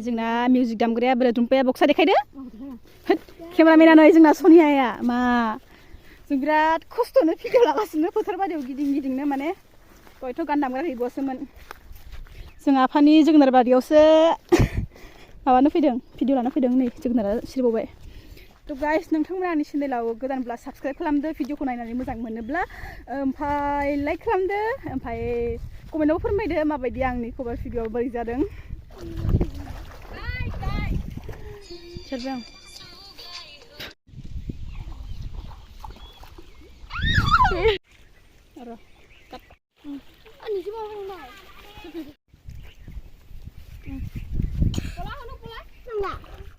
जोंना मिउजिक दामग्राया बोरै दुमपाया बक्सा देखायदो केमेरामेना नै जोंना सनियाया मा जों बिराद खस्थ'नो भिडिअ लागासिनो फोथार बारियाव गिदिं गिदिंनो माने दहायथ' गान दामग्रा हैबावसोमोन जों आफानि जोगोनार बारियावसो माबानो फैदों भिडिअ लानो फैदों नै जोगोनारा सिरिबावबाय थ' गाइस नोंथांमोना आंनि चेनेलाव गोदानब्ला साबस्क्राइब खालामदो भिडिअखौ नायनानै मोजां मोनोब्ला ओमफ्राय लाइक खालामदो ओमफ्राय कमेन्टआव फोरमायदो माबायदि आंनि कभार भिडिअ बोरै जादों सोरबा